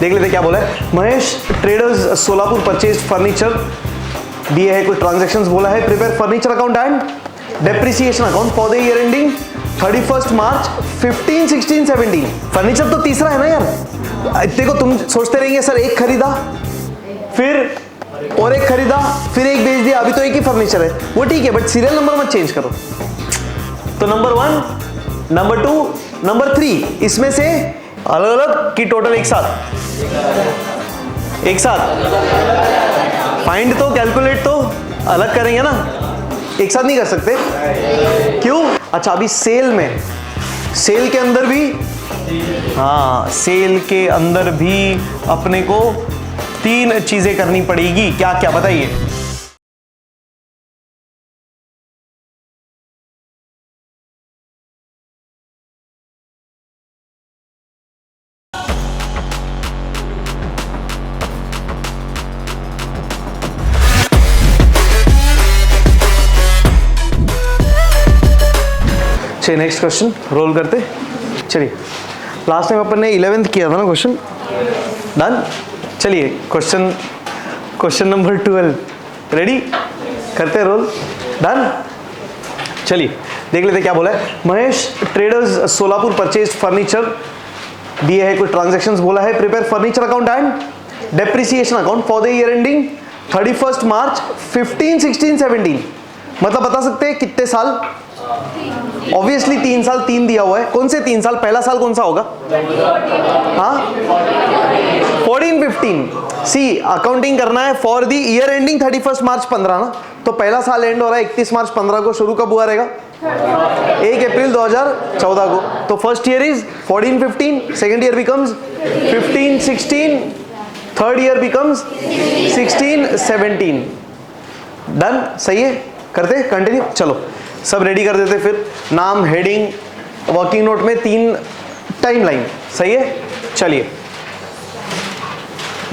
देख लेते क्या बोला है। Mahesh traders Solapur purchase furniture, दिए है कुछ ट्रांजैक्शंस बोला है। Prepare furniture account and depreciation account for the year ending 31 March 15, 16, 17। Furniture तो तीसरा है ना यार। देखो तुम सोचते रहेंगे सर एक खरीदा फिर और एक खरीदा फिर एक बेच दिया, अभी तो एक ही फर्नीचर है, वो ठीक है, बट सीरियल नंबर मत चेंज करो। तो नंबर 1, नंबर 2, नंबर 3 इसमें से अलग अलग की टोटल एक साथ फाइंड तो कैलकुलेट तो अलग करेंगे ना, एक साथ नहीं कर सकते। क्यों? अच्छा अभी सेल में, सेल के अंदर भी, हाँ सेल के अंदर भी अपने को 3 चीजें करनी पड़ेगी। क्या क्या बताइए। चलिए नेक्स्ट क्वेश्चन रोल करते। चलिए लास्ट टाइम अपन ने 11th किया था ना क्वेश्चन, डन। चलिए क्वेश्चन नंबर 12 रेडी करते रोल, डन। चलिए देख लेते क्या बोला है। Mahesh traders Solapur purchase furniture, दिए है कुछ ट्रांजैक्शंस बोला है। Prepare furniture account and depreciation account for the year ending 31 मार्च 15, 16, 17। मतलब बता सकते हैं कितने साल? ऑब्वियसली 3 साल, 3 दिया हुआ है। कौन से 3 साल? पहला साल कौन सा होगा? हाँ 14, 15। सी अकाउंटिंग करना है फॉर द ईयर एंडिंग 31 मार्च 15 ना, तो पहला साल एंड हो रहा है 31 मार्च 15 को। शुरू कब हुआ रहेगा? 1 अप्रैल 2014 को। तो first year is 14, 15, second year becomes 15, 16, third year becomes 16, 17। Done, सही है। करते कंटिन्यू। चलो सब रेडी कर देते, फिर नाम, हेडिंग, वर्किंग नोट में 3 टाइमलाइन, सही है। चलिए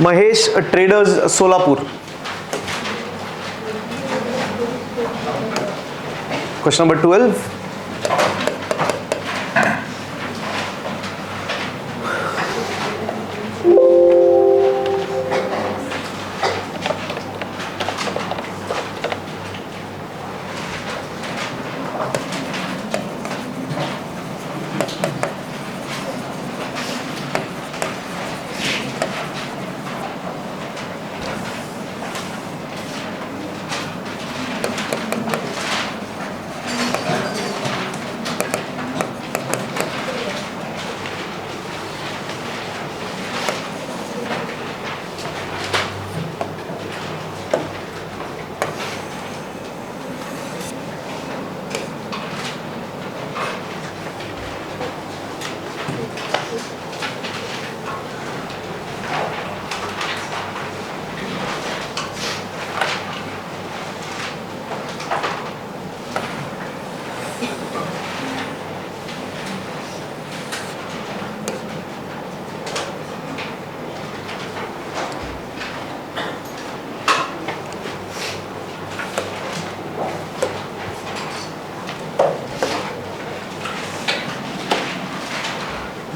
Mahesh traders Solapur, question number 12।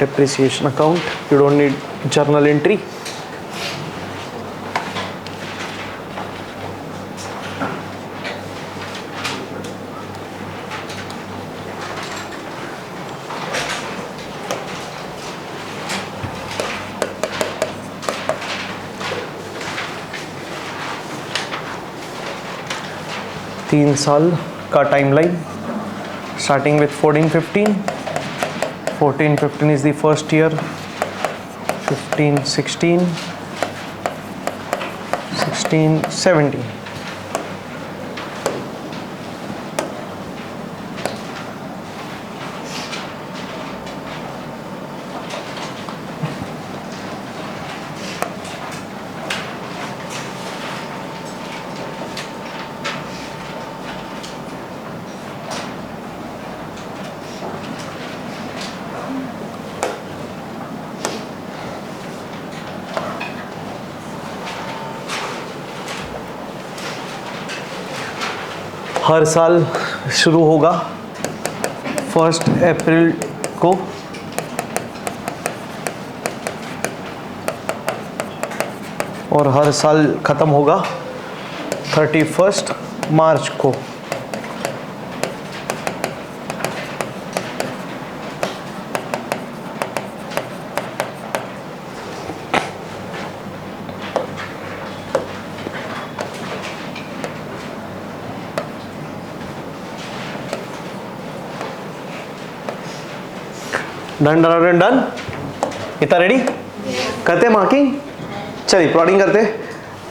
Depreciation account, you don't need journal entry. तीन साल का timeline starting with 14, 15। 14, 15 is the first year, 15, 16, 16, 17. हर साल शुरू होगा 1 अप्रैल को और हर साल खत्म होगा 31 मार्च को। डन डन डन डन, इतना रेडी? करते मार्किंग, चलिए प्लॉटिंग करते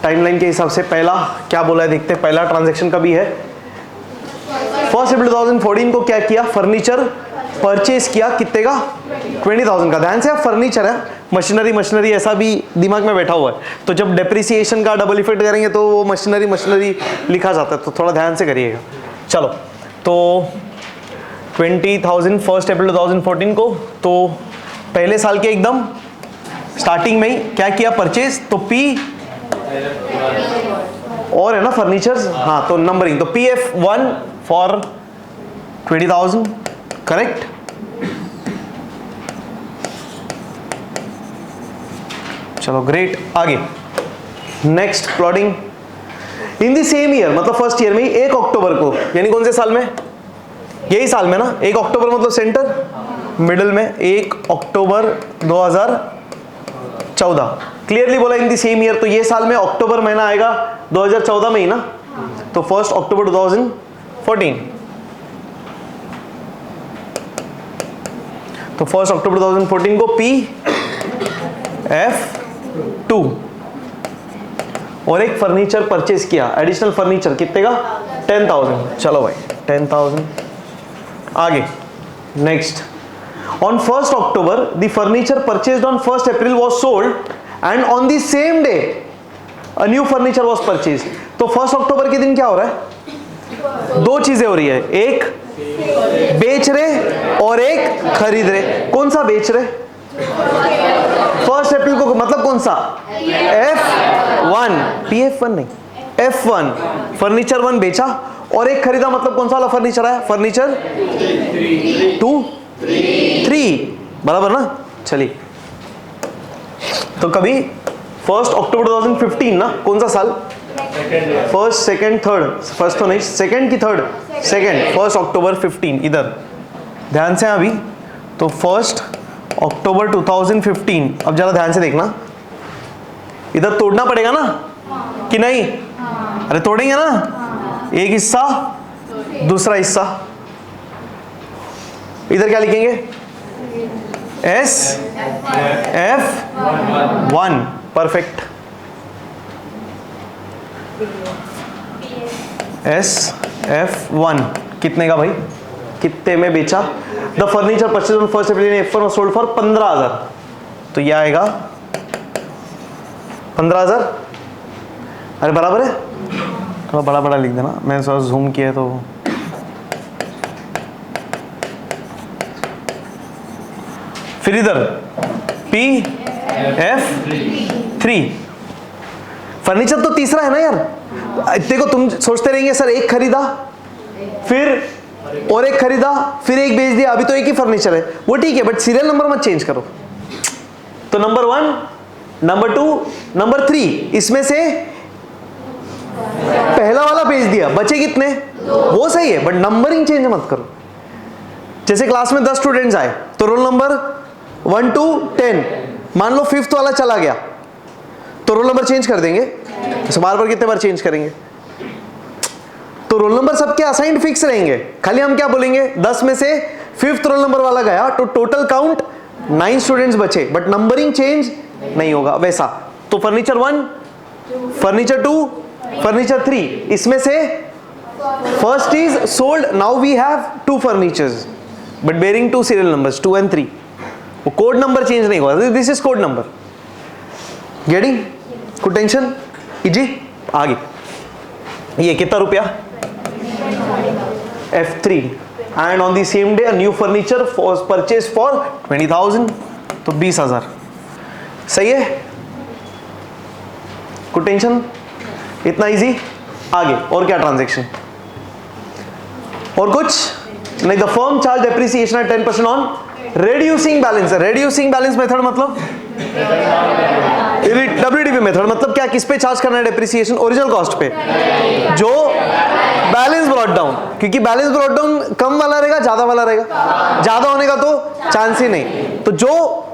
टाइमलाइन के हिसाब से। पहला क्या बोला है देखते, पहला ट्रांजैक्शन कभी है 1 अप्रैल 2014 को क्या किया, फर्नीचर परचेज किया, कितने का, 20,000 का। ध्यान से, आप फर्नीचर है, मशीनरी ऐसा भी दिमाग में बैठा हुआ है, तो जब डेप्रिसिएशन का डबल इफेक्ट करेंगे तो वो मशीनरी लिखा जाता है, तो थोड़ा ध्यान से करिएगा। चलो, तो 20,000 1 अप्रैल 2014 को, तो पहले साल के एकदम स्टार्टिंग में ही क्या किया, परचेज, तो पी और है ना फर्नीचर्स, हाँ, तो नंबरिंग, तो PF1 फॉर 20,000, करेक्ट। चलो ग्रेट, आगे next plotting. In the same year, मतलब फर्स्ट ईयर में ही 1 अक्टूबर को, यानी कौन से साल में, यही साल में ना, 1 अक्टूबर मतलब सेंटर मिडिल में, 1 अक्टूबर 2014, क्लियरली बोला इन द सेम ईयर, तो ये साल में अक्टूबर महीना आएगा 2014 में ही ना, तो 1 अक्टूबर 2014, तो 1 अक्टूबर 2014 को PF2 और एक फर्नीचर परचेज किया, एडिशनल फर्नीचर, कितने का, 10,000। चलो भाई 10,000, आगे next. On 1st October, the furniture purchased on 1st April was sold, and on the same day, a new furniture was purchased. तो 1st अक्टूबर के दिन क्या हो रहा है, दो चीजें हो रही है, एक बेच रहे और एक खरीद रहे। कौन सा बेच रहे, 1st अप्रैल को, मतलब कौन सा, F1, PF1 नहीं, F1 फर्नीचर 1 बेचा और एक खरीदा, मतलब कौन सा वाला फर्नीचर है, फर्नीचर 2 3, बराबर ना। चलिए, तो कभी 1 अक्टूबर 2015 ना, कौन सा साल, फर्स्ट सेकंड थर्ड, फर्स्ट तो नहीं, सेकंड की थर्ड, सेकंड, 1 अक्टूबर 15, इधर ध्यान से अभी, तो 1 अक्टूबर 2015, अब जरा ध्यान से देखना, इधर तोड़ना पड़ेगा ना कि नहीं, अरे तोड़ेंगे ना, एक हिस्सा दूसरा हिस्सा, इधर क्या लिखेंगे, SF1, परफेक्ट, SF1 कितने का भाई, कितने में बेचा, the furniture purchase on 1st April F1 was sold for 15,000, तो यह आएगा 15,000, अरे बराबर है, थोड़ा बड़ा बड़ा लिख देना, मैंने थोड़ा जूम किया तो। फिर इधर PF3, फर्नीचर तो तीसरा है ना यार, देखो तुम सोचते रहेंगे सर एक खरीदा फिर और एक खरीदा फिर एक बेच दिया, अभी तो एक ही फर्नीचर है, वो ठीक है, बट सीरियल नंबर मत चेंज करो। तो नंबर 1, नंबर 2, नंबर 3, इसमें से पहला वाला बेच दिया, बचे कितने, वो सही है, बट नंबरिंग चेंज मत करो। जैसे क्लास में 10 स्टूडेंट्स आए, तो रोल नंबर 1 to 10, मान लो 5th वाला चला गया, तो रोल नंबर चेंज कर देंगे, तो बार बार कितने बार चेंज करेंगे, तो रोल नंबर सबके असाइंड फिक्स रहेंगे, खाली हम क्या बोलेंगे, 10 में से 5th रोल नंबर वाला गया, तो टोटल काउंट 9 स्टूडेंट्स बचे, बट नंबरिंग चेंज नहीं होगा वैसा। तो फर्नीचर 1, फर्नीचर 2, फर्नीचर 3, इसमें से first is sold, now we have 2 furnitures but bearing 2 serial numbers 2 and 3, वो कोड नंबर चेंज नहीं होगा, this is code number, getting, कोई टेंशन, इजी। आगे ये कितना रुपया, F3, and on the same day a new furniture was purchase for 20,000, तो 20,000, सही है, कोई टेंशन, इतना इजी। आगे और क्या ट्रांजैक्शन, और कुछ नहीं, the firm charge depreciation eight 10% on reducing balance, reducing balance method मतलब WDP मेथड मतलब क्या, किस पे चार्ज करना है डेप्रिसिएशन? ओरिजिनल कॉस्ट पे, जो बैलेंस ब्रॉट डाउन, क्योंकि बैलेंस ब्रॉट डाउन कम वाला रहेगा ज्यादा वाला रहेगा, ज्यादा होने का तो चांस ही नहीं, तो जो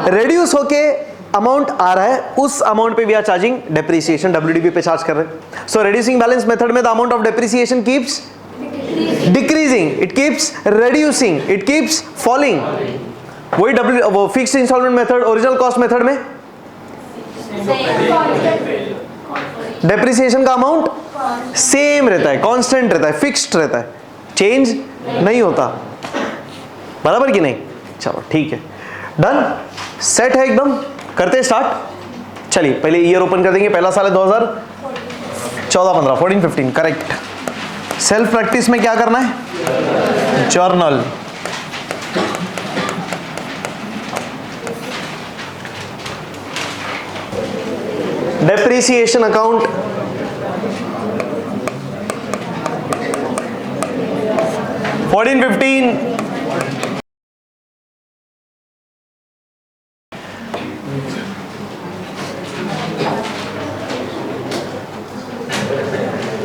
रेड्यूस होके अमाउंट आ रहा है उस अमाउंट पे we are charging depreciation, WDP पे चार्ज कर रहे हैं। सो रेड्यूसिंग बैलेंस मेथड में the amount of depreciation keeps decreasing, it keeps reducing, it keeps falling. वही वो fixed installment method, original cost method में डेप्रिसिएशन का अमाउंट सेम रहता है, कांस्टेंट रहता है, फिक्स्ड रहता है, चेंज नहीं होता, बराबर कि नहीं? चलो ठीक है, डन, सेट है एकदम, करते हैं स्टार्ट। चलिए पहले ईयर ओपन कर देंगे, पहला साल है 2014-15, 14-15 करेक्ट। सेल्फ प्रैक्टिस में क्या करना है? जर्नल, डेप्रिसिएशन अकाउंट, फोर्टीन 15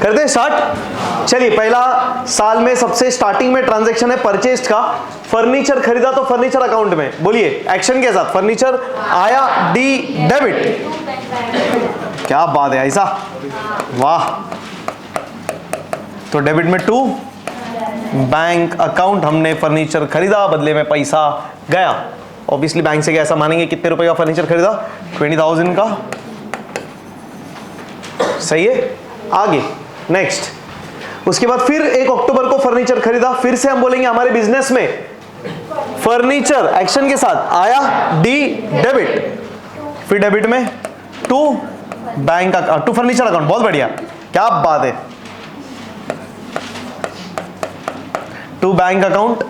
करते हैं स्टार्ट। चलिए पहला साल में सबसे स्टार्टिंग में ट्रांजैक्शन है परचेज का, फर्नीचर खरीदा तो फर्नीचर अकाउंट में, बोलिए एक्शन के साथ, फर्नीचर आया, डी डेबिट, क्या बात है ऐसा, वाह। तो डेबिट में टू बैंक अकाउंट, हमने फर्नीचर खरीदा, बदले में पैसा गया, ऑब्वियसली बैंक से गया, ऐसा मानेंगे कितने रुपए का फर्नीचर खरीदा? 20,000 का, सही है। आगे नेक्स्ट, उसके बाद फिर 1 अक्टूबर को फर्नीचर खरीदा, फिर से हम बोलेंगे हमारे बिजनेस में फर्नीचर एक्शन के साथ आया, डी डेबिट, फिर डेबिट में to bank to furniture account, बहुत बढ़िया, क्या बात है, टू बैंक अकाउंट,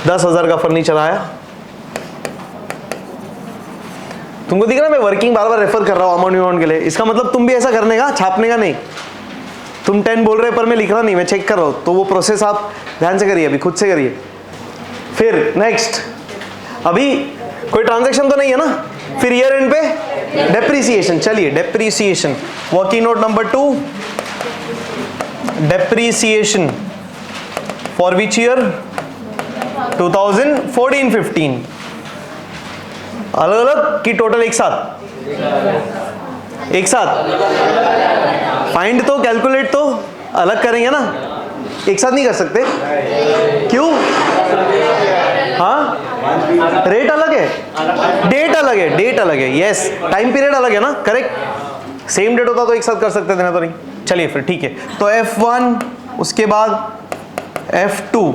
10,000 का फर्नीचर आया। तुमको दिख रहा है मैं वर्किंग बार बार रेफर कर रहा हूं अमाउंट के लिए, इसका मतलब तुम भी ऐसा करने का, छापने का नहीं। तुम 10 बोल रहे पर मैं लिख रहा नहीं, मैं चेक कर रहा हूं, तो वो प्रोसेस आप ध्यान से करिए, अभी खुद से करिए। फिर नेक्स्ट, अभी कोई ट्रांजैक्शन तो नहीं है ना, फिर ईयर एंड पे डेप्रिसिएशन, चलिए depreciation, working note number 2, depreciation for which year? 2014-15, अलग अलग कि टोटल एक साथ? एक साथ, फाइंड तो कैलकुलेट तो अलग करेंगे ना, एक साथ नहीं कर सकते, क्यों? हाँ, रेट अलग है, डेट अलग है, डेट अलग है, यस, टाइम पीरियड अलग है ना, करेक्ट। सेम डेट होता तो एक साथ कर सकते थे ना, तो नहीं। चलिए फिर ठीक है, तो F1, उसके बाद F2,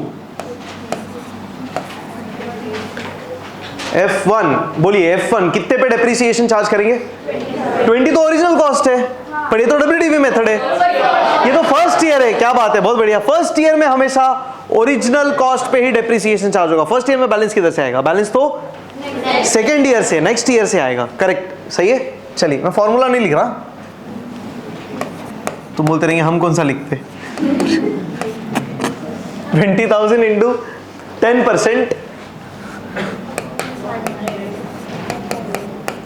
F1 बोलिए, F1 कितने पे डेप्रिसिएशन चार्ज करेंगे? 20 तो ओरिजिनल कॉस्ट है, पर ये तो WDP मेथड है, ये तो फर्स्ट ईयर है, क्या बात है, बहुत बढ़िया। फर्स्ट ईयर में हमेशा ओरिजिनल कॉस्ट पे ही डेप्रिसिएशन चार्ज होगा। फर्स्ट ईयर में बैलेंस किधर से आएगा? बैलेंस तो सेकेंड ईयर से, नेक्स्ट ईयर से आएगा, करेक्ट, सही है। चलिए मैं फॉर्मूला नहीं लिख रहा, तुम बोलते रहेंगे हम कौन सा लिखते। 20,000 इंटू 10%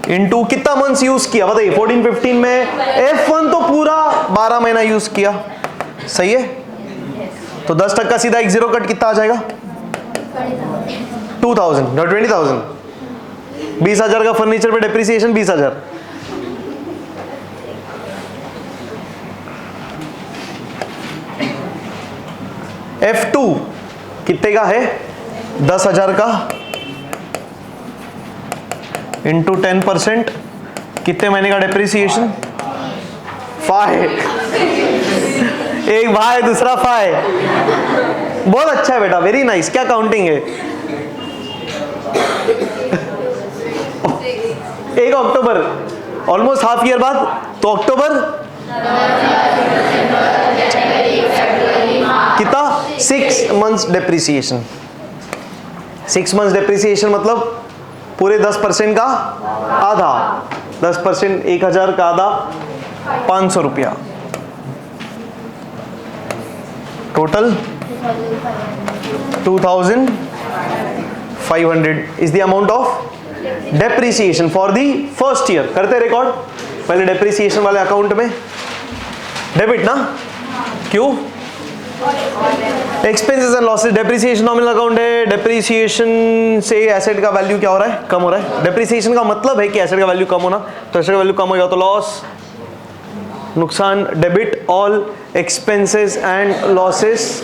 इंटू कितना मंथ्स यूज किया बताइए? 14-15 में F1 तो पूरा 12 महीना यूज किया, सही है। तो 10% सीधा एक जीरो कट कितना आ जाएगा? 2,000 और 20,000, 20,000 का फर्नीचर पे डेप्रिसिएशन 20,000। F2 कितने का है? 10,000 का इंटू 10%, कितने महीने का डेप्रिसिएशन? 5। एक भाई दूसरा 5, बहुत अच्छा है बेटा, वेरी नाइस। क्या काउंटिंग है? 1 अक्टूबर, ऑलमोस्ट हाफ ईयर बाद, तो अक्टूबर कितना? 6 मंथ्स डेप्रिसिएशन। 6 मंथ्स डेप्रिसिएशन मतलब पूरे 10% का आधा, 10% 1,000 का आधा 500 रुपया, total 2,500 is the amount of depreciation for the first year. करते रिकॉर्ड पहले depreciation वाले अकाउंट में डेबिट ना, क्यों? Expenses and losses, depreciation nominal account है, डेप्रिसिएशन से एसेट का वैल्यू क्या हो रहा है? कम हो रहा है। डेप्रिसिएशन का मतलब है कि एसेट का वैल्यू कम होना, तो एसेट का वैल्यू कम हो गया तो लॉस, नुकसान, debit all expenses and losses.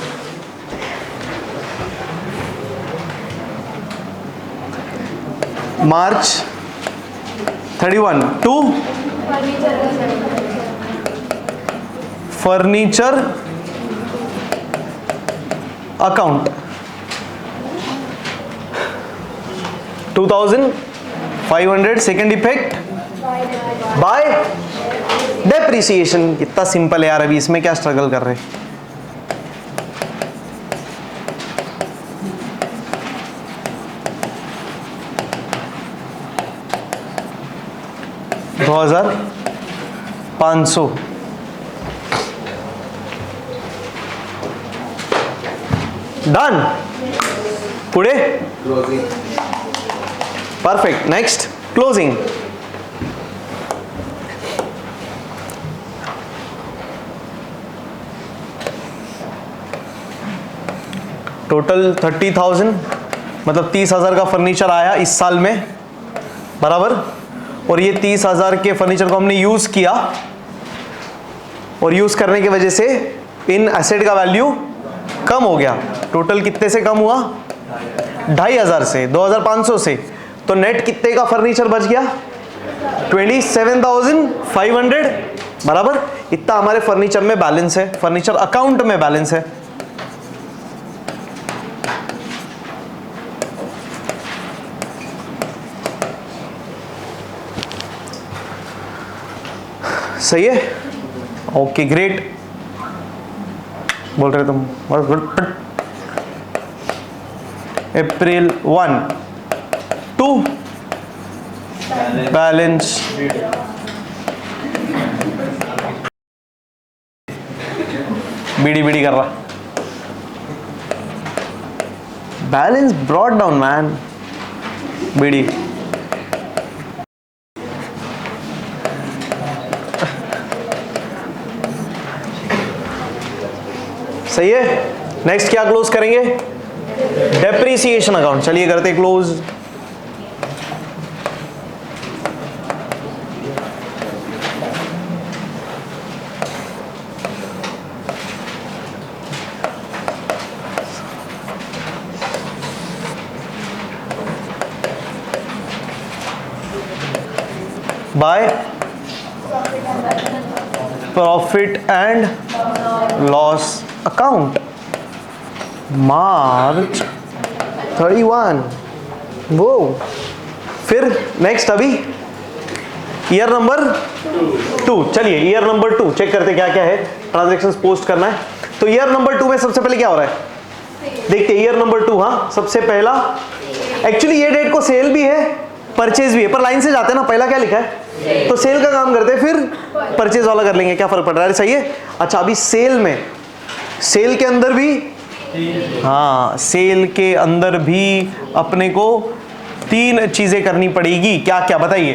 March 31 to furniture account 2,500 second effect by depreciation. कितना सिंपल है यार, अभी इसमें क्या स्ट्रगल कर रहे हैं? $2,500 डन। पुढे परफेक्ट। Next closing. टोटल 30,000 मतलब 30,000 का फर्नीचर आया इस साल में, बराबर। और ये 30,000 के फर्नीचर को हमने यूज किया और यूज करने की वजह से इन एसेट का वैल्यू कम हो गया। टोटल कितने से कम हुआ? 2,500 से, 2,500 से। तो नेट कितने का फर्नीचर बच गया? 27,500, बराबर। इतना हमारे फर्नीचर में बैलेंस है, फर्नीचर अकाउंट में बैलेंस है। सही है? Okay great. बोल रहे तुम? April 1 to balance BD BD कर रहा, balance brought down man, BD. सही है। नेक्स्ट क्या क्लोज करेंगे? Depreciation account. चलिए करते close. By profit and loss account March 31। वो फिर नेक्स्ट अभी ईयर नंबर 2। चलिए ईयर नंबर 2 चेक करते क्या क्या है, ट्रांजैक्शंस पोस्ट करना है। तो ईयर नंबर 2 में सबसे पहले क्या हो रहा है देखते। ईयर नंबर 2, हाँ सबसे पहला, एक्चुअली ये डेट को सेल भी है परचेज भी है, पर लाइन से जाते हैं ना, पहला क्या लिखा है तो सेल का काम करते हैं, फिर परचेज वाला कर लेंगे, क्या फर्क पड़ रहा है? सही है। अच्छा अभी सेल में, सेल के अंदर भी, हाँ सेल के अंदर भी अपने को 3 चीजें करनी पड़ेगी। क्या क्या बताइए?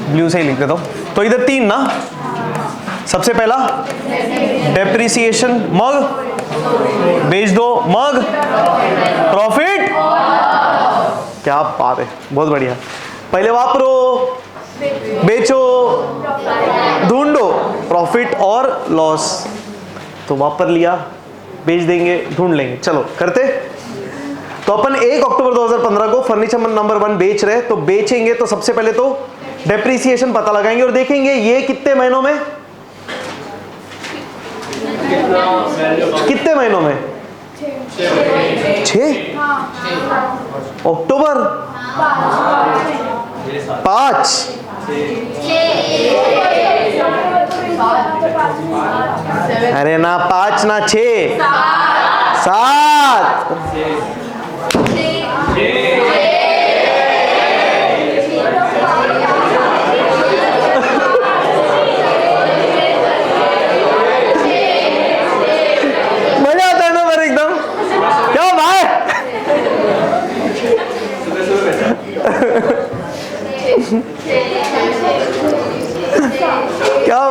ब्लू से ही लिख देता हूं। तो इधर 3 ना, सबसे पहला डेप्रिसिएशन, मग बेच दो, मग प्रॉफिट। क्या बात है, बहुत बढ़िया। पहले वापरो, बेचो, ढूंढो, प्रॉफिट और लॉस। तो वापर लिया, बेच देंगे, ढूंढ लेंगे। चलो करते। तो अपन 1 अक्टूबर 2015 को फर्नीचर नंबर 1 बेच रहे, तो बेचेंगे तो सबसे पहले तो डेप्रिसिएशन पता लगाएंगे और देखेंगे ये कितने महीनों में, कितने महीनों में? 6 अक्टूबर 5, अरे ना 5 ना 6, 7,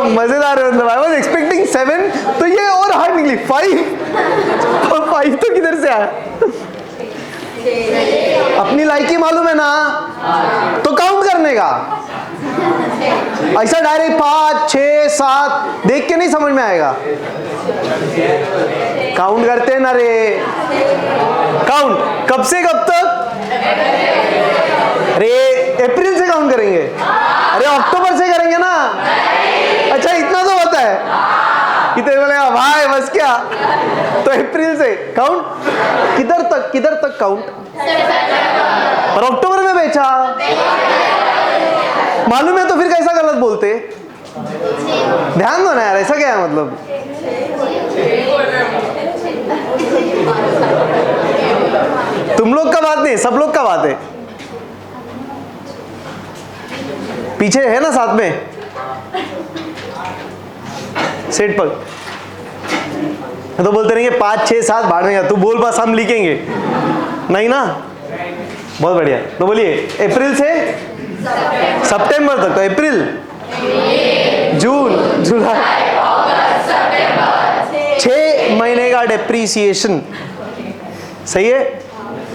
मजेदार है, मतलब आई वॉज एक्सपेक्टिंग 7 तो ये और हार्ड निकली 5 तो किधर से आया? अपनी लाइकी मालूम है ना, तो काउंट करने का। ऐसा डायरेक्ट 5 6 7 देख के नहीं समझ में आएगा। काउंट करते हैं ना रे। काउंट कब से कब तक? अरे अप्रैल से काउंट करेंगे? अरे अक्टूबर से करेंगे ना? अच्छा इतना तो होता है। कितने बोलेगा भाई बस क्या? तो अप्रैल से काउंट। किधर तक काउंट? और अक्टूबर में बेचा मालूम है तो फिर कैसा गलत बोलते? ध्यान दो ना यार, ऐसा क्या है मतलब? तुम लोग का बात नहीं, सब लोग का बात है। पीछे है ना साथ में सेट पर, तो बोलते रहेंगे 5 6 7 बाढ़ में। तू बोल बस, हम लिखेंगे नहीं ना। बहुत बढ़िया। तो बोलिए अप्रैल से सितंबर तक। तो अप्रैल जून जुलाई 6 महीने का डेप्रीसिएशन। सही है?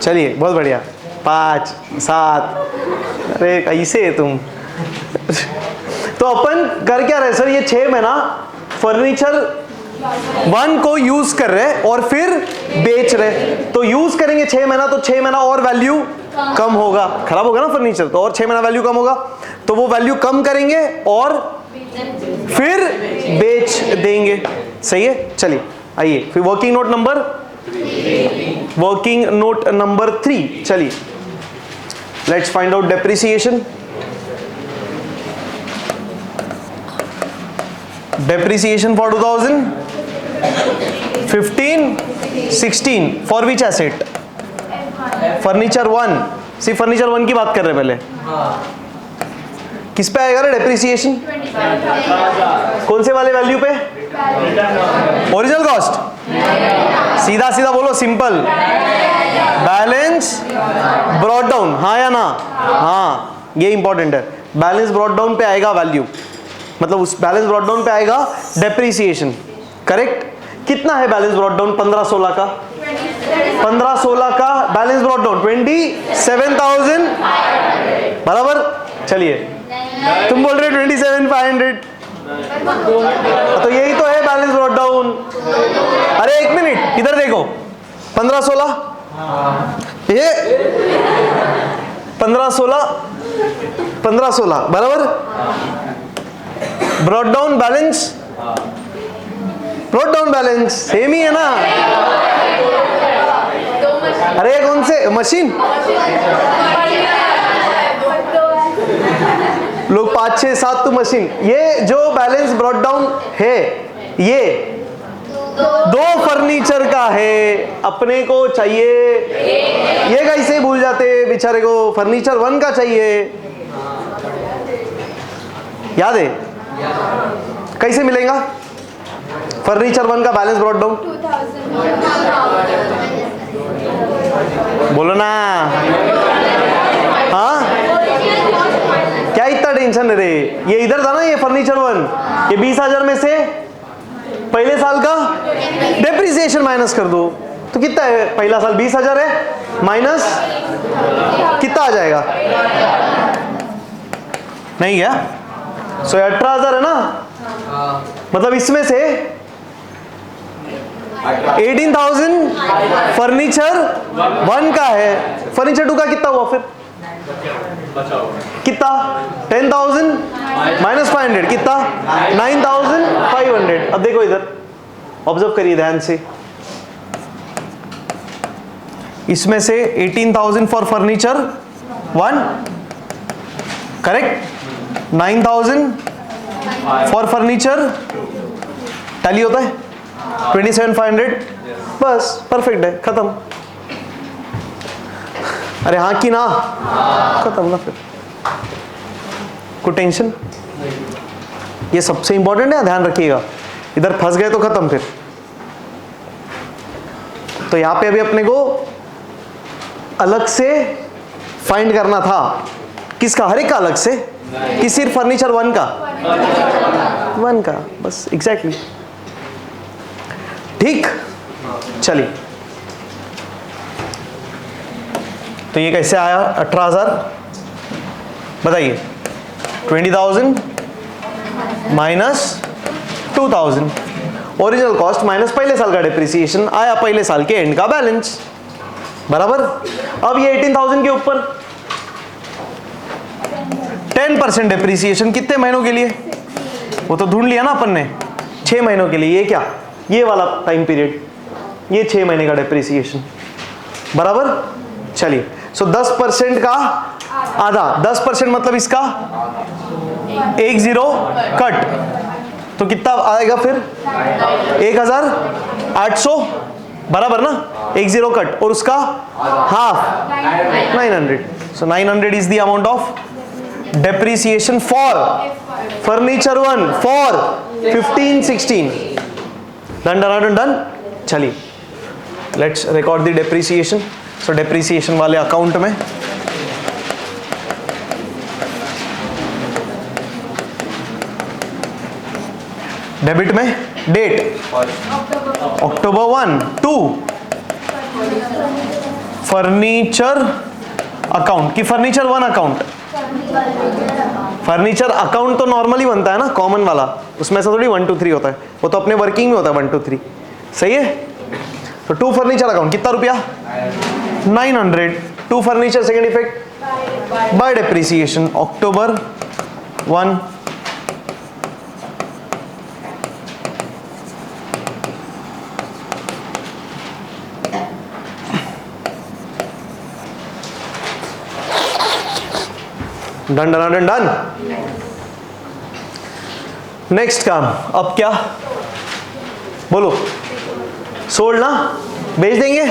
चलिए बहुत बढ़िया। 5 7 अरे कैसे है तुम? तो अपन कर क्या रहे सर? ये 6 महीना फर्नीचर 1 को यूज कर रहे और फिर बेच रहे। तो यूज करेंगे 6 महीना, तो 6 महीना और वैल्यू कम होगा, खराब होगा ना फर्नीचर, तो और 6 महीना वैल्यू कम होगा। तो वो वैल्यू कम करेंगे और फिर बेच देंगे। सही है? चलिए आइए फिर वर्किंग नोट नंबर 3। चलिए let's find out depreciation. Depreciation for 2015-16 for which asset? Furniture 1। सिर्फ फर्नीचर 1 की बात कर रहे हैं पहले। किस पे आएगा डेप्रिसिएशन? कौन से वाले वैल्यू पे? Original cost. सीधा सीधा बोलो, सिंपल। बैलेंस ब्रॉट डाउन, हाँ या ना? हाँ, ये इंपॉर्टेंट है। बैलेंस ब्रॉट डाउन पे आएगा वैल्यू, मतलब उस बैलेंस ब्रॉट डाउन पे आएगा डेप्रीसिएशन। करेक्ट? कितना है बैलेंस ब्रॉट डाउन? 15-16 का। 15-16 का बैलेंस ब्रॉट डाउन 27,000 बराबर। चलिए तुम बोल रहे 27,500, तो यही तो है बैलेंस ब्रॉट डाउन। अरे एक मिनट इधर देखो, 15-16 ये 15-16 बराबर। ब्रॉट डाउन बैलेंस सेम ही है ना? अरे कौन से मशीन लोग 5 6 7 तो मशीन। ये जो बैलेंस ब्रॉट डाउन है ये 2 फर्नीचर का है, अपने को चाहिए। ये कैसे भूल जाते बेचारे को? फर्नीचर 1 का चाहिए, याद है? कैसे मिलेगा फर्नीचर 1 का बैलेंस ब्रॉट डाउन? बोलो ना। हाँ क्या इतना टेंशन है रे? ये इधर था ना, ये फर्नीचर 1, ये 20,000 में से पहले साल का डेप्रिसिएशन माइनस कर दो, तो कितना है? पहला साल 20,000 है, माइनस कितना आ जाएगा? नहीं क्या? 18,000 है ना? मतलब इसमें से 18,000 फर्नीचर 1 का है, फर्नीचर 2 का कितना हुआ फिर? कितना? 10,000 माइनस 500 कितना? 9,500। अब देखो इधर, ऑब्जर्व करिए ध्यान से। इसमें से 18,000 for furniture 1, correct? 9,000 for furniture tally होता है 27,500, बस परफेक्ट है, खत्म। अरे हाँ कि ना? खत्म ना। फिर कोई टेंशन? ये सबसे इंपॉर्टेंट है, ध्यान रखिएगा। इधर फंस गए तो खत्म फिर। तो यहां पे अभी अपने को अलग से फाइंड करना था। किसका? हर एक का अलग से, कि सिर्फ फर्नीचर 1 का? F1 का, बस एग्जैक्टली ठीक। चलिए, तो ये कैसे आया 18,000 बताइए। 20,000 माइनस 2,000, ओरिजिनल कॉस्ट माइनस पहले साल का डिप्रिसिएशन, आया पहले साल के एंड का बैलेंस, बराबर। अब ये 18,000 के ऊपर 10% डिप्रिसिएशन कितने महीनों के लिए, वो तो ढूंढ लिया ना अपन ने, 6 महीनों के लिए। ये क्या, ये वाला टाइम पीरियड, ये 6 महीने का डिप्रिसिएशन, बराबर। चलिए, सो 10% का आधा, 10% मतलब इसका 10 कट, तो कितना आएगा फिर 1,800, बराबर ना। 10 कट और उसका half 900, so 900 is the amount of depreciation for furniture 1 for 15-16. Done. चलिए, let's record the depreciation. So depreciation वाले अकाउंट में डेबिट में date October 1 to furniture account की फर्नीचर 1 अकाउंट। फर्नीचर अकाउंट तो नॉर्मली बनता है ना, कॉमन वाला, उसमें से थोड़ी 1 2 3 होता है, वो तो अपने वर्किंग में होता है 1 2 3, सही है। तो टू फर्नीचर अकाउंट कितना रुपया 900, to furniture second effect by depreciation October 1 done. Next काम, अब क्या बोलो, सोल्ड ना, बेच देंगे।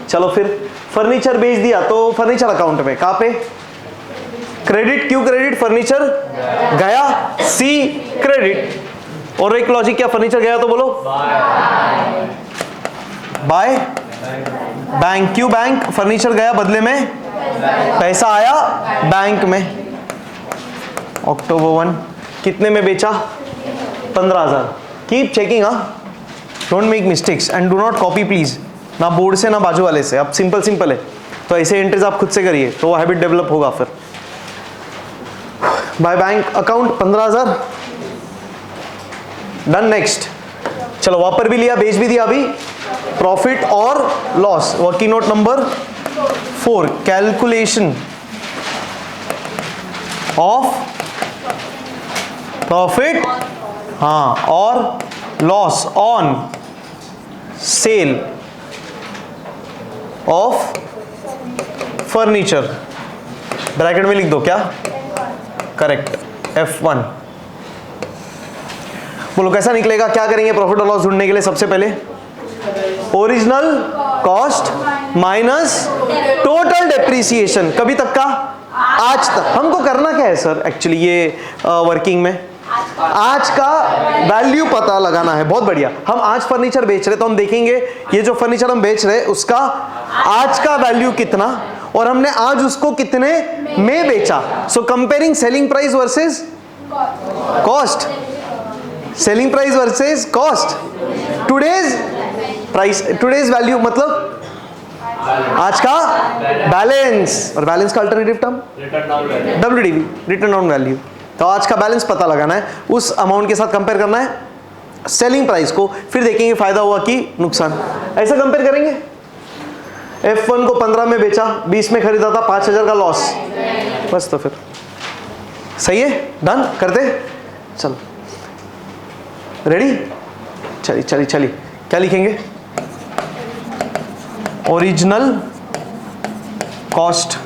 चलो फिर फर्नीचर बेच दिया तो फर्नीचर अकाउंट में कहां पे क्रेडिट, क्यू क्रेडिट, फर्नीचर गया, सी क्रेडिट। और एक लॉजिक क्या, फर्नीचर गया तो बोलो by bank, Q bank, furniture गया बदले में पैसा आया बैंक में। अक्टूबर 1 कितने में बेचा 15,000। Keep checking, don't make mistakes and do not copy please, ना बोर्ड से ना बाजू वाले से। अब सिंपल है, तो ऐसे एंट्रीज आप खुद से करिए तो वो हैबिट डेवलप होगा फिर। By bank account 15,000 done. Next, चलो वहां पर भी लिया, बेच भी दिया। अभी प्रॉफिट और loss, working note number 4, calculation of profit और loss on sale of furniture, bracket में लिख दो क्या, करेक्ट, F1। बोलो कैसा निकलेगा, क्या करेंगे प्रॉफिट और लॉस ढूंढने के लिए। सबसे पहले original cost minus total depreciation, कभी तक का, आज तक। हमको करना क्या है सर एक्चुअली ये वर्किंग में, आज का वैल्यू पता लगाना है। बहुत बढ़िया, हम आज फर्नीचर बेच रहे तो हम देखेंगे ये जो फर्नीचर हम बेच रहे उसका आज का वैल्यू कितना और हमने आज उसको कितने में बेचा। सो comparing selling price versus cost, selling price versus cost, today's price, today's value मतलब आज का बैलेंस, और बैलेंस का alternative term WDV, return down value. तो आज का बैलेंस पता लगाना है, उस अमाउंट के साथ कंपेयर करना है सेलिंग प्राइस को, फिर देखेंगे फायदा हुआ कि नुकसान। ऐसा कंपेयर करेंगे। F1 को 15 में बेचा, 20 में खरीदा था, 5,000 का लॉस, बस। तो फिर सही है, डन करते। चलो रेडी, चलिए क्या लिखेंगे, ओरिजिनल कॉस्ट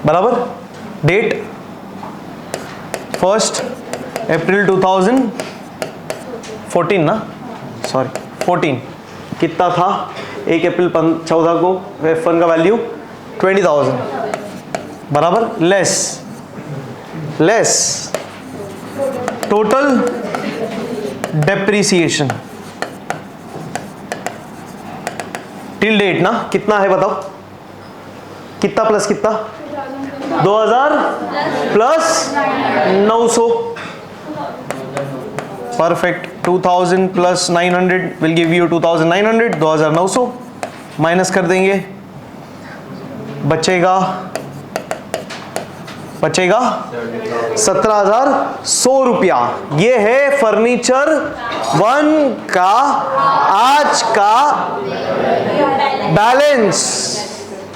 बराबर डेट 1 अप्रैल 2014 ना, सॉरी 14, कितना था 1 अप्रैल 14 को F1 का वैल्यू 20,000 बराबर less total depreciation till date ना, कितना है बताओ, कितना प्लस कितना, 2,000 plus 900 perfect. 2000 plus 900 will give you 2900, 2900 minus कर देंगे, बचेगा 17,100 रुपया। ये है फर्नीचर 1 का आज का बैलेंस,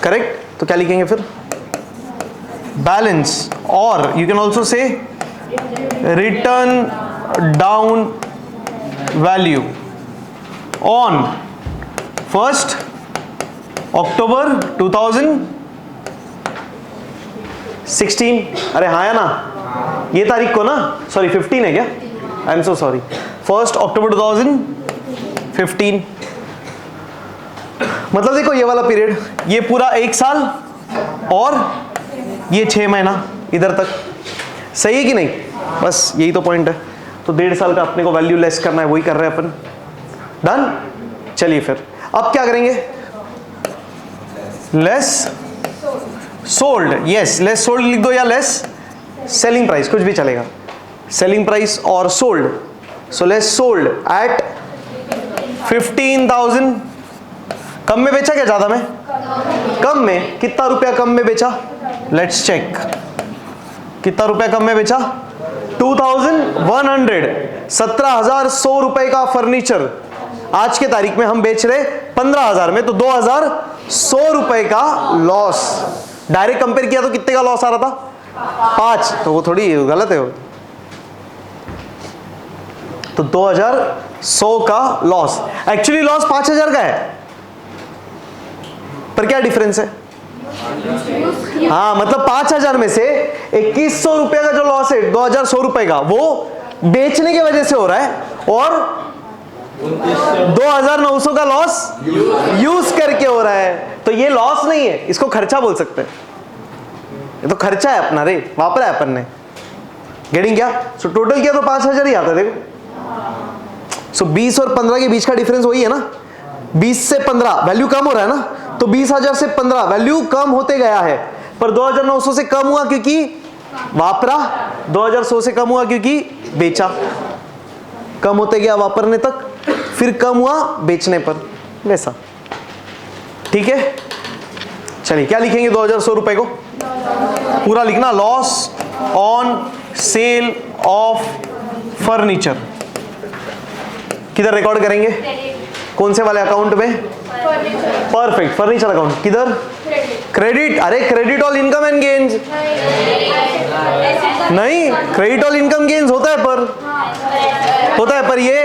करेक्ट। तो क्या लिखेंगे फिर? बैलेंस, और you can also say return down value on 1 अक्टूबर 2016। अरे हाँ या ना, ये तारीख को ना, सॉरी 15 है क्या? आई एम सो सॉरी, 1 अक्टूबर 2015। मतलब देखो ये वाला पीरियड, ये पूरा 1 साल और ये 6 महीना इधर तक, सही है कि नहीं? बस यही तो पॉइंट है। तो 1.5 साल का अपने को वैल्यू लेस करना है, वही कर रहे हैं अपन। डन। चलिए फिर अब क्या करेंगे? Less sold, yes, less sold लिख दो या लेस सेलिंग प्राइस, कुछ भी चलेगा, सेलिंग प्राइस और sold. So less sold at 15,000। कम में बेचा क्या ज्यादा में? कम में। कितना रुपया कम में बेचा? लेट्स चेक, कितना रुपया कम में बेचा? 2,100। 17,100 रुपए का फर्नीचर आज के तारीख में हम बेच रहे 15,000 में, तो 2,100 रुपए का लॉस। डायरेक्ट कंपेयर किया तो कितने का लॉस आ रहा था? 5, तो वो थोड़ी गलत है वो। तो 2,100 का लॉस, एक्चुअली लॉस 5,000 का है, पर क्या डिफरेंस है? हाँ, मतलब 5,000 में से 2,100 रुपए का जो लॉस है 2,100 रुपए का, वो बेचने की वजह से हो रहा है, और 2,900 का लॉस यूज करके हो रहा है। तो ये लॉस नहीं है, इसको खर्चा बोल सकते हैं। ये तो खर्चा है अपना रे, वापरा है अपन ने। गेटिंग क्या? सो टोटल किया तो 5,000 ही आता है। देखो, सो 20 और 15 के बीच का डिफरेंस वही है ना, 20 से 15 वैल्यू कम हो रहा है ना, तो 20,000 से 15 वैल्यू कम होते गया है, पर 2,900 से कम हुआ क्योंकि वापरा, 2,100 से कम हुआ क्योंकि बेचा। कम होते गया वापरने तक, फिर कम हुआ बेचने पर, वैसा। ठीक है, चलिए क्या लिखेंगे? 2,100 रुपए को पूरा लिखना, loss on sale of furniture. किधर रिकॉर्ड करेंगे? कौन से वाले अकाउंट में? Perfect, furniture account. किधर? क्रेडिट। अरे credit all income and gains नहीं, क्रेडिट ऑल इनकम गेन्स होता है पर ये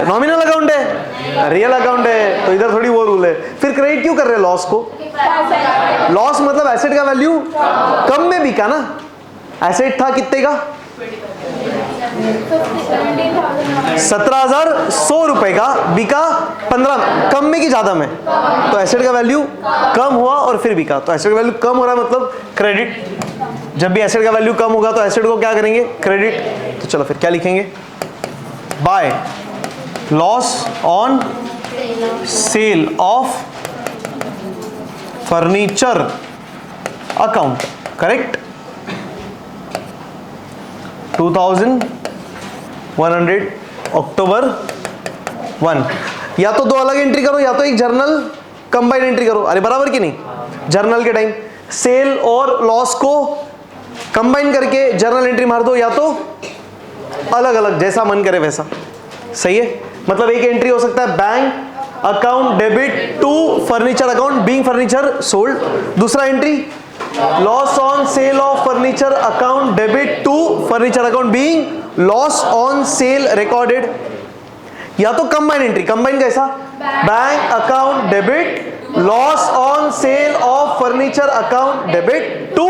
नॉमिनल अकाउंट है, रियल अकाउंट है, तो इधर थोड़ी वो रूल है। फिर क्रेडिट क्यों कर रहे हैं लॉस को? लॉस मतलब एसेट का वैल्यू कम में बिका ना। एसेट था कितने का? 17,100 रुपए का, बिका 15, कम में कि ज्यादा में? तो एसेट का वैल्यू कम हुआ और फिर बिका, तो एसेट का वैल्यू कम हो रहा है मतलब क्रेडिट। जब भी एसेट का वैल्यू कम होगा तो एसेट को क्या करेंगे? क्रेडिट। तो चलो फिर क्या लिखेंगे? By loss on sale of furniture account, correct. 2,100 अक्टूबर 1। या तो 2 अलग एंट्री करो, या तो एक जर्नल कंबाइंड एंट्री करो। अरे बराबर कि नहीं? जर्नल के टाइम सेल और लॉस को कंबाइन करके जर्नल एंट्री मार दो, या तो अलग अलग, जैसा मन करे वैसा। सही है, मतलब एक एंट्री हो सकता है bank account debit to furniture account being furniture sold. दूसरा entry loss on sale of furniture account debit to furniture account being loss on sale recorded. या तो कंबाइन एंट्री, कंबाइन कैसा? Bank account debit loss on sale of furniture account debit to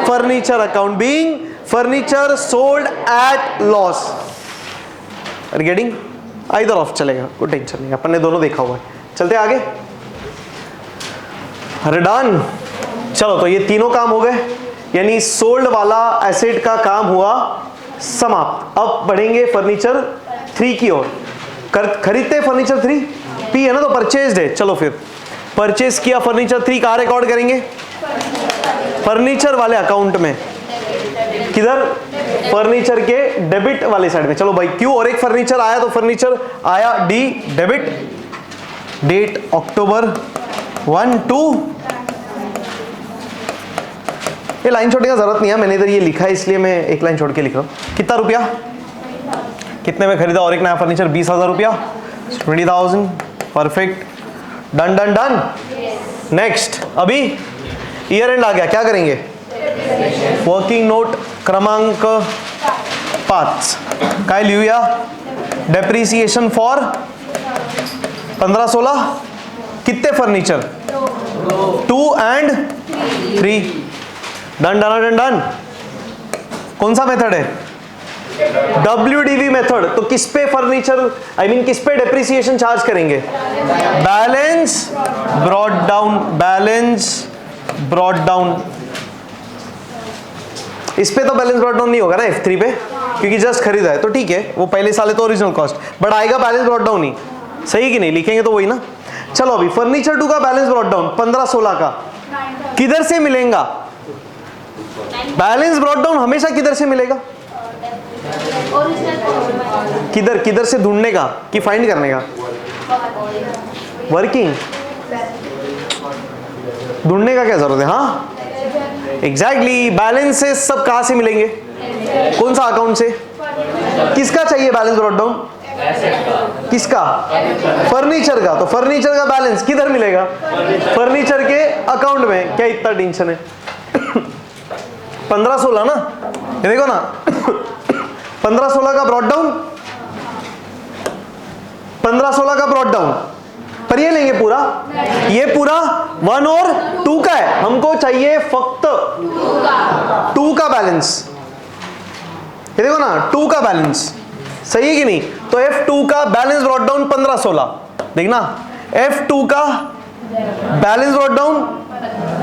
furniture account being furniture sold at loss. Are getting? Either of चलेगा, कोई tension नहीं, अपन ने दोनों देखा हुआ है। चलते आगे। अरे डन। चलो, तो ये तीनों काम हो गए, यानी सोल्ड वाला एसेट का काम हुआ समाप्त। अब बढ़ेंगे फर्नीचर 3 की ओर। खरीदते फर्नीचर 3 पी है ना, तो परचेज है। चलो फिर परचेज किया फर्नीचर 3, कहाँ रिकॉर्ड करेंगे? फर्नीचर वाले अकाउंट में। किधर? फर्नीचर के डेबिट वाले साइड में। चलो भाई क्यू और एक फर्नीचर आया तो फर्नीचर आया डी डेबिट, डेट अक्टूबर 1 2। ये लाइन छोड़ने का जरूरत नहीं है, मैंने इधर ये लिखा है इसलिए मैं एक लाइन छोड़ के लिख रहा हूं। कितना रुपया, कितने में खरीदा और एक नया फर्नीचर? 20,000 रुपया, 20,000। Perfect, done done done. Next, अभी ईयर एंड आ गया, क्या करेंगे? वर्किंग नोट क्रमांक 5 काय लिहूया? डेप्रिसिएशन फॉर 15-16 कितने furniture? 2 and 3। Done done done done. कौन सा मेथड है? WDV method. तो किस पे फर्नीचर किस पे डेप्रिसिएशन चार्ज करेंगे? Balance brought down, balance brought down. इस पे तो बैलेंस ब्रॉट डाउन नहीं होगा ना F3 पे, क्योंकि जस्ट खरीदा है तो ठीक है, वो पहले साल है तो ओरिजिनल कॉस्ट, बट आएगा बैलेंस ब्रॉट डाउन ही, सही कि नहीं? लिखेंगे तो वही ना। चलो अभी फर्नीचर 2 का बैलेंस ब्रॉट डाउन 15-16 का किधर से मिलेगा? बैलेंस ब्रॉट डाउन हमेशा किधर से मिलेगा? किधर किधर से ढूंढने का कि फाइंड करने का? वर्किंग ढूंढने का क्या जरूरत है? हाँ एग्जैक्टली। बैलेंस से सब कहां से मिलेंगे? कौन सा अकाउंट से? किसका चाहिए बैलेंस ब्रॉट डाउन? किसका? फर्नीचर का। तो फर्नीचर का बैलेंस किधर मिलेगा? फर्नीचर के अकाउंट में। क्या इतना टेंशन है? 15-16 ना, ये देखो ना 15-16 का ब्रॉट डाउन, 15-16 का ब्रॉट डाउन, पर ये लेंगे पूरा, ये पूरा 1 और 2 का है, हमको चाहिए फक्त 2 का बैलेंस। ये देखो ना 2 का बैलेंस, सही है कि नहीं? तो F2 का बैलेंस ब्रॉट डाउन 15-16, देखना F2 का बैलेंस ब्रॉट डाउन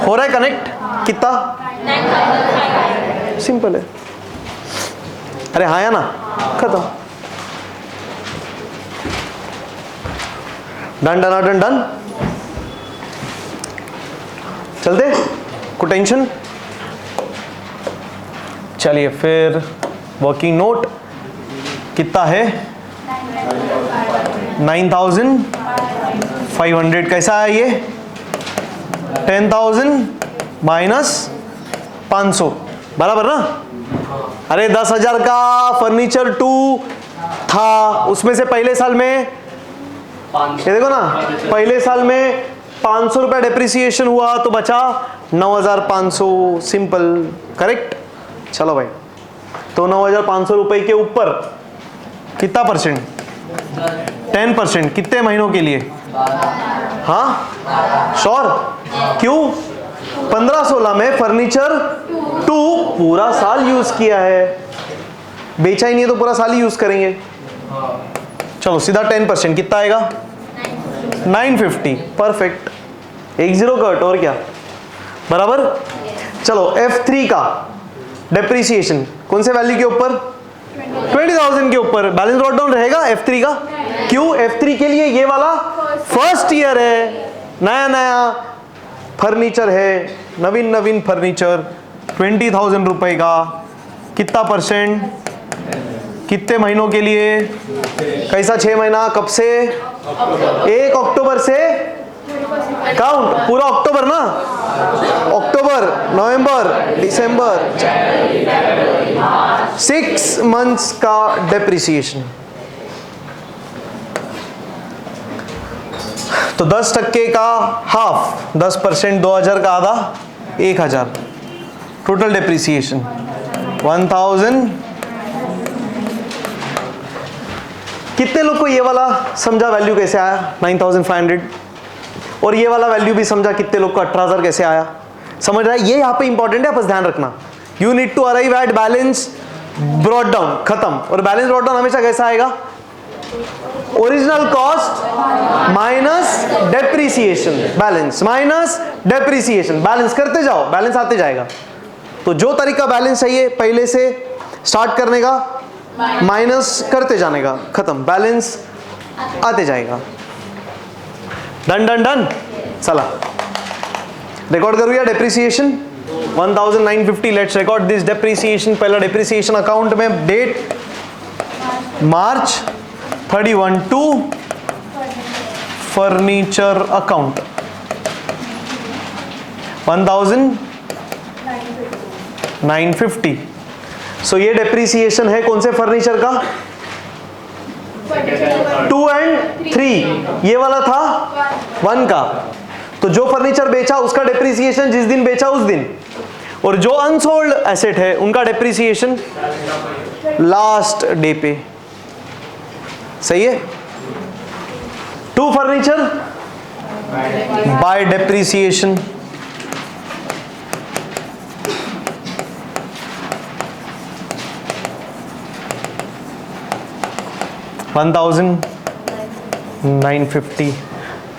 हो रहा है कनेक्ट कितना? सिंपल है। अरे हाँ या ना, खत्म। Done done done done. चलते, कोई टेंशन? चलिए फिर वर्किंग नोट कितना है? 9,500। कैसा है ये? 10,000 माइनस 500 बराबर ना? अरे 10,000 का फर्नीचर 2 था, उसमें से पहले साल में ये देखो ना, पहले साल में 500 रुपया डेप्रिसिएशन हुआ तो बचा 9,500। Simple, correct. चलो भाई, तो 9,500 रुपए के ऊपर कितना परसेंट? 10%। कितने महीनों के लिए? हाँ श्योर। क्यों? 15-16 में फर्नीचर 2 पूरा साल यूज किया है, बेचा ही नहीं है तो पूरा साल ही यूज करेंगे। चलो सीधा 10%, कितना आएगा? 950। परफेक्ट, 10 कट, और क्या बराबर। चलो F3 का डेप्रिसिएशन कौन से वैल्यू के ऊपर? 20,000 के ऊपर। बैलेंस ब्रॉट डाउन रहेगा F3 का। क्यों? F3 के लिए ये वाला फर्स्ट ईयर है, नया नया फर्नीचर है, नवीन नवीन फर्नीचर, 20,000 रुपए का। कितना परसेंट? कितने महीनों के लिए? कैसा 6 महीना? कब से? 1 अक्टूबर से काउंट, पूरा अक्टूबर ना, अक्टूबर, नवंबर, दिसंबर, 6 मंथ्स का डेप्रिसिएशन। तो 10% का हाफ, 10%, 2,000 का आधा, 1,000। Total depreciation 1,000। कितने लोग को ये वाला समझा वैल्यू कैसे आया? 9,500। और ये वाला वैल्यू भी समझा कितने लोग को 18,000 कैसे आया? समझ रहा है? ये यहाँ पे इंपॉर्टेंट है, बस ध्यान रखना। You need to arrive at balance brought down, खत्म। और बैलेंस ब्रॉट डाउन हमेशा कैसा आएगा? Original cost minus depreciation, balance minus depreciation, balance करते जाओ, बैलेंस आते जाएगा। तो जो तरीका बैलेंस चाहिए पहले से स्टार्ट करने का, माइनस करते जाने का, खत्म, बैलेंस आते जाएगा। Done done done. चला रिकॉर्ड करूँ या depreciation? 1950. Let's record this depreciation. पहला डेप्रिसिएशन अकाउंट में date March 31 to furniture account 1950. So ये डेप्रिसिएशन है कौन से फर्नीचर का? 2 and 3. ये वाला था 1 का. तो जो फर्नीचर बेचा उसका डेप्रिसिएशन जिस दिन बेचा उस दिन, और जो अनसोल्ड एसेट है उनका डेप्रिसिएशन लास्ट डे पे. सही है? 2 फर्नीचर बाय डेप्रिसिएशन. $1,950.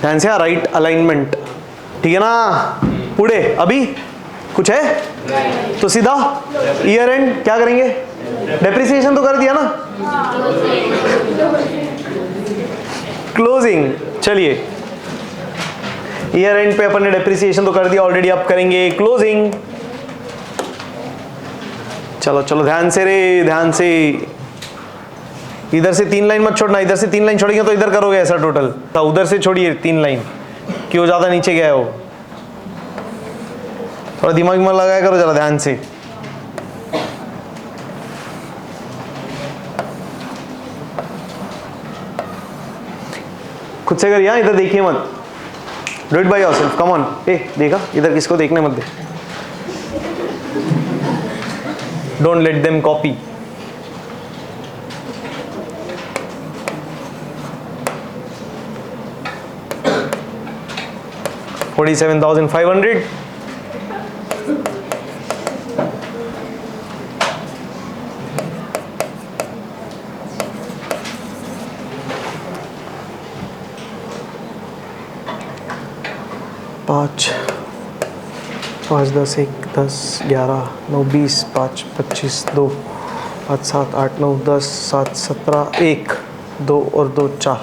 ध्यान से राइट अलाइनमेंट. ठीक है ना? पुढे अभी कुछ है तो सीधा ईयर एंड क्या करेंगे? डेप्रिसिएशन तो कर दिया ना, क्लोजिंग. चलिए ईयर एंड पे अपन ने डेप्रिसिएशन तो कर दिया ऑलरेडी, अब करेंगे क्लोजिंग. चलो चलो ध्यान से रे, ध्यान से. इधर से 3 लाइन मत छोड़ना, इधर से 3 लाइन छोड़ेंगे तो इधर करोगे ऐसा टोटल. तो उधर से छोड़िए 3 लाइन, क्यों ज्यादा नीचे गया हो. थोड़ा दिमाग में लगाया करो जरा ध्यान से. खुद से कर, यहाँ इधर देखिए मत. Do it by yourself. Come on. देखा इधर किसको देखने मत दे. Don't let them copy. $47,500. पाँच 10 1 10 11 9 20 5 25 2 5 7 8 9 10 7 17 1 2 और 2 4.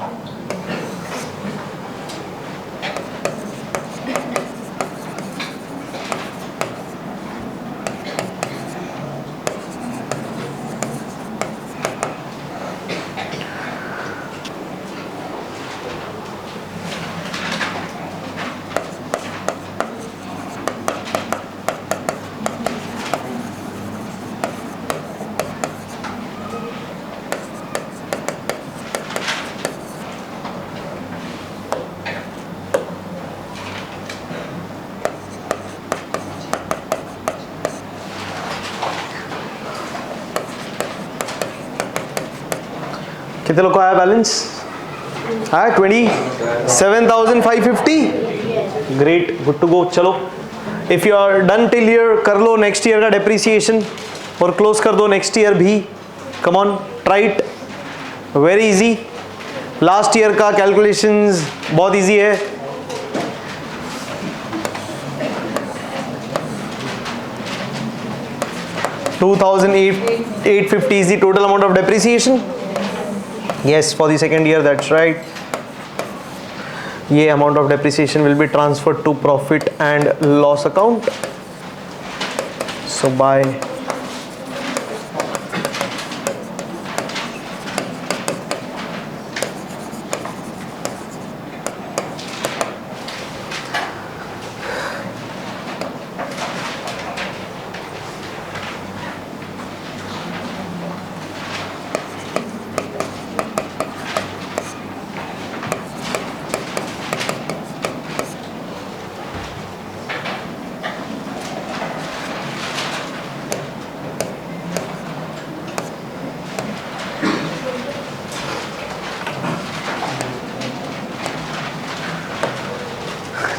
कितने लोग को आया बैलेंस? हाँ 27,550. Great, good to go. चलो if you are done till year कर लो नेक्स्ट ईयर का डेप्रिसिएशन और क्लोज कर दो नेक्स्ट ईयर भी. Come on, try it. Very easy. Last year का कैलकुलेशंस बहुत इजी है. $2,850 is the total amount of depreciation. Yes, for the second year, that's right. ये amount of depreciation will be transferred to profit and loss account. So by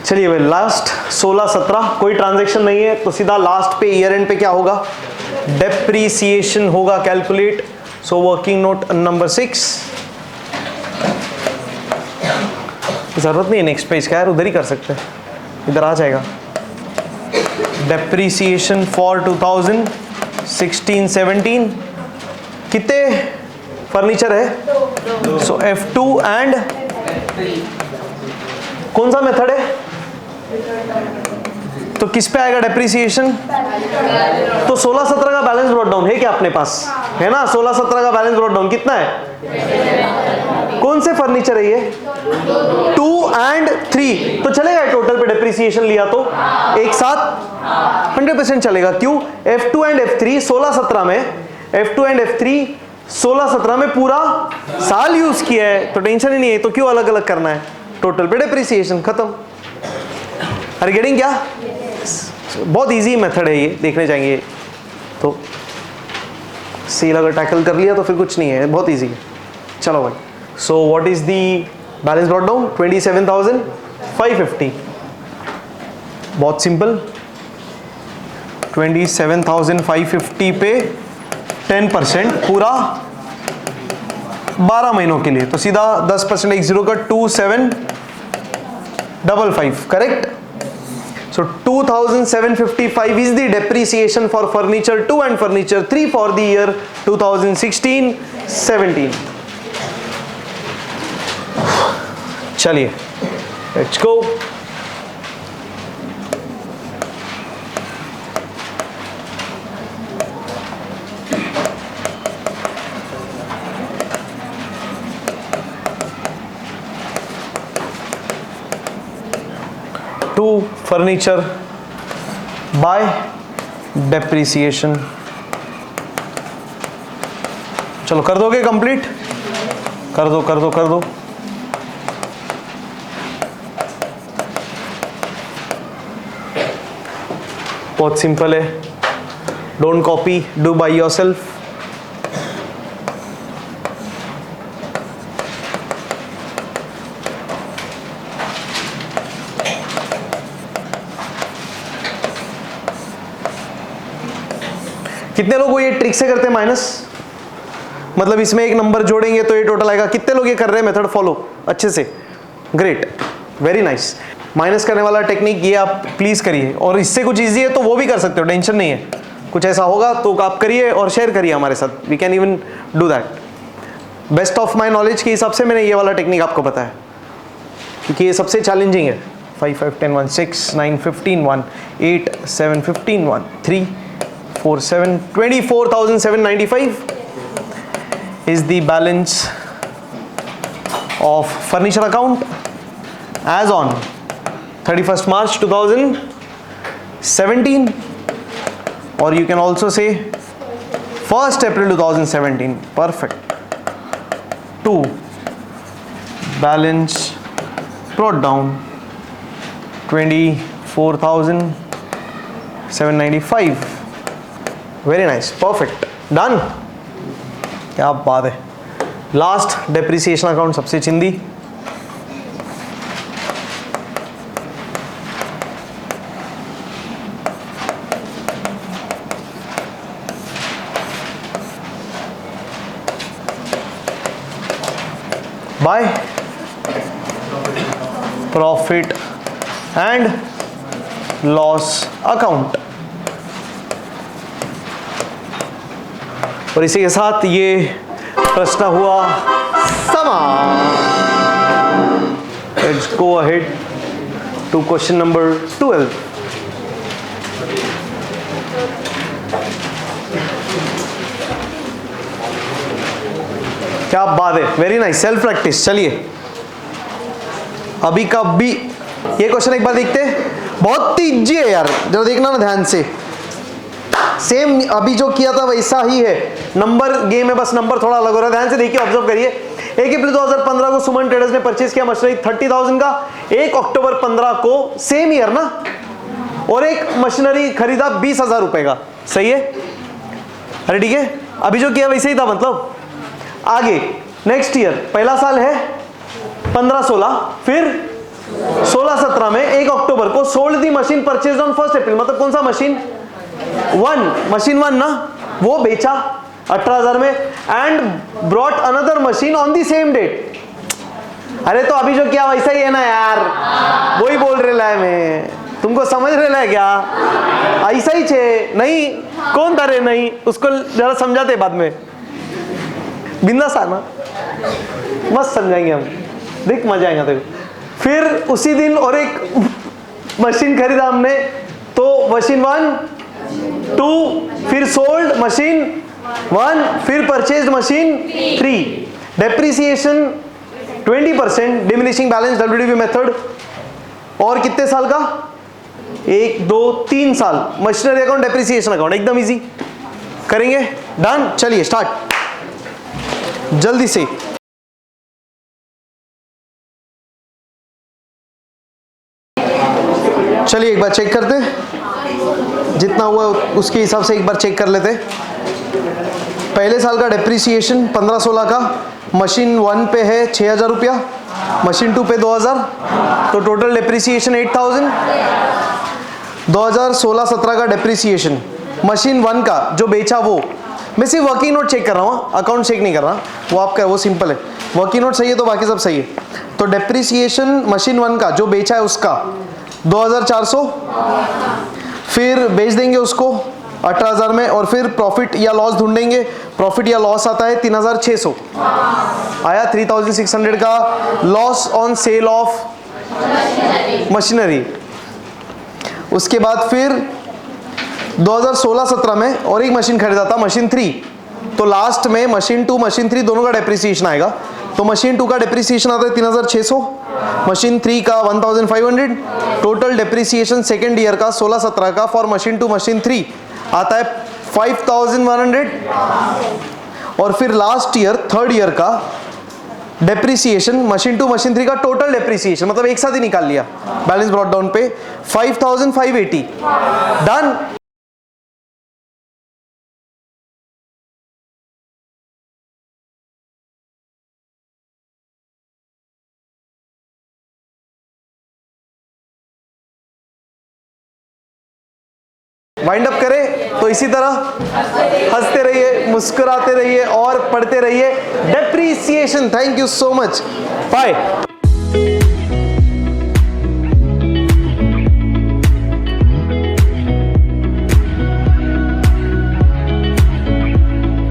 चलिए भाई, last 16-17 कोई transaction नहीं है तो सीधा लास्ट पे ईयर एंड पे क्या होगा? डेप्रीसिएशन होगा calculate. So working note number 6. जरूरत नहीं है नेक्स्ट पेज का यार, उधर ही कर सकते हैं, इधर आ जाएगा. डेप्रीसिएशन फॉर 2016-17 कितने फर्नीचर है? सो F2 एंड कौन सा मेथड है? तो किस पे आएगा डेप्रिसिएशन? तो 16-17 का बैलेंस ब्रॉट डाउन है क्या अपने पास? है ना, 16-17 का बैलेंस ब्रॉट डाउन कितना है? कौन से फर्नीचर है ये? 2 and 3, तो चलेगा टोटल पे डेप्रिसिएशन लिया तो एक साथ 100% चलेगा। क्यों? F2 and F3 16-17 में, F2 and F3 16-17 में पूरा साल यूज किया है, तो टेंशन ही नहीं है, तो क्यों अलग अलग करना है? टोटल पे डेप्रिसिएशन खत्म। अरे गेटिंग क्या? बहुत इजी मेथड है ये, देखने जाएंगे तो सेल अगर टैकल कर लिया तो फिर कुछ नहीं है, बहुत इजी है। चलो भाई, so what is the balance brought down? 27,550। बहुत सिंपल, 27,550 पे 10% पूरा 12 महीनों के लिए, तो सीधा 10% 10 का 2755, correct? So 2,755 is the depreciation for furniture 2 and furniture 3 for the year 2016-17. चलिए, let's go. To furniture by depreciation. चलो कर दोगे कंप्लीट? कर दो कर दो कर दो। बहुत सिंपल है, don't copy, do by yourself. कितने लोग वो ये ट्रिक से करते हैं माइनस? मतलब इसमें एक नंबर जोड़ेंगे तो ये टोटल आएगा। कितने लोग ये कर रहे हैं मेथड फॉलो अच्छे से? Great, very nice. माइनस करने वाला टेक्निक ये आप प्लीज करिए, और इससे कुछ इजी है तो वो भी कर सकते हो, टेंशन नहीं है। कुछ ऐसा होगा तो आप करिए और शेयर करिए हमारे साथ, we can even do that. Best of my knowledge के हिसाब से मैंने ये वाला टेक्निक आपको बताया, क्योंकि ये सबसे चैलेंजिंग है। 5, 5, 10, 1, 6, 9, 15, 1, 8, 7, 15, 1, 3, 4, 7, 24,795 is the balance of furniture account as on 31st March 2017, or you can also say 1st April 2017. Perfect. 2, balance brought down 24,795. Very nice, perfect, done. क्या बात है। लास्ट डेप्रिसिएशन अकाउंट सबसे चिंदी। By profit and loss account. और इसी के साथ ये प्रश्न हुआ समाप्त। Let's go ahead to question number 12। क्या बात है, वेरी नाइस, सेल्फ प्रैक्टिस। चलिए अभी का भी ये क्वेश्चन एक बार देखते हैं, बहुत इजी है यार, जरा देखना ना ध्यान से। सेम अभी जो किया था वैसा ही है, नंबर गेम है, बस नंबर थोड़ा अलग हो रहा है। ध्यान से देखिए, ऑब्जर्व करिए। 1 अप्रैल 2015 को सुमन ट्रेडर्स ने परचेज किया मशीनरी 30,000 का। 1 अक्टूबर 15 को सेम ईयर ना, और एक मशीनरी खरीदा 20,000 रुपए का। सही है? अरे ठीक है, अभी जो किया वैसे ही था, मतलब आगे नेक्स्ट ईयर पहला साल है 15-16, फिर 16-17 में 1 अक्टूबर को sold the machine purchase on 1 अप्रैल, मतलब कौन सा मशीन? मशीन 1 ना, वो बेचा 18,000 में and brought another machine on the same date. अरे तो अभी जो किया वैसा ही है ना यार, वही बोल रहे है मैं, तुमको समझ रहे है क्या? ऐसा ही छे नहीं, कौन था रे नहीं, उसको जरा समझाते बाद में, बिंदास आना, मस्त समझाएंगे हम, देख मजा आएगा तेरे। फिर उसी दिन और एक मशीन खरीदा हमने मशीन 1, 2, फिर सोल्ड मशीन 1, फिर purchased machine 3। Depreciation 20%, diminishing balance WDV method, और कितने साल का? 1, 2, 3 साल। मशीनरी अकाउंट, डेप्रिसिएशन अकाउंट, एकदम इजी करेंगे। डन, चलिए स्टार्ट जल्दी से। चलिए एक बार चेक करते, जितना हुआ उसके हिसाब से एक बार चेक कर लेते। पहले साल का डेप्रिसिएशन 15-16 का, मशीन 1 पे है 6000 रुपया, मशीन 2 पे 2000, तो टोटल डेप्रिसिएशन 8000। 2016-17 का डेप्रिसिएशन मशीन 1 का जो बेचा वो, मैं सिर्फ वर्किंग नोट चेक कर रहा हूँ, अकाउंट चेक नहीं कर रहा, वो आपका वो सिंपल है। वर्किंग नोट सही है तो बाकी सब सही है। तो डेप्रिसिएशन मशीन 1 का जो बेचा है उसका 2400, फिर बेच देंगे उसको 18000 में, और फिर प्रॉफिट या लॉस ढूंढेंगे। प्रॉफिट या लॉस आता है 3600 आया। 3600 का loss on sale of machinery. उसके बाद फिर 2016-17 में और एक मशीन खरीदा था, मशीन 3, तो लास्ट में मशीन 2 मशीन 3 दोनों का डेप्रिसिएशन आएगा। तो मशीन 2 का डेप्रिसिएशन आता है 3600, मशीन 3 का 1500, टोटल डेप्रिसिएशन सेकेंड ईयर का 16-17 का फॉर मशीन 2 मशीन 3 आता है 5100, और फिर लास्ट ईयर थर्ड ईयर का डेप्रिसिएशन मशीन 2 मशीन 3 का टोटल डेप्रिसिएशन, मतलब एक साथ ही निकाल लिया बैलेंस ब्रॉट डाउन पे 5580। डन। वाइंड अप करें तो इसी तरह हंसते रहिए, मुस्कुराते रहिए और पढ़ते रहिए depreciation. Thank you so much, bye.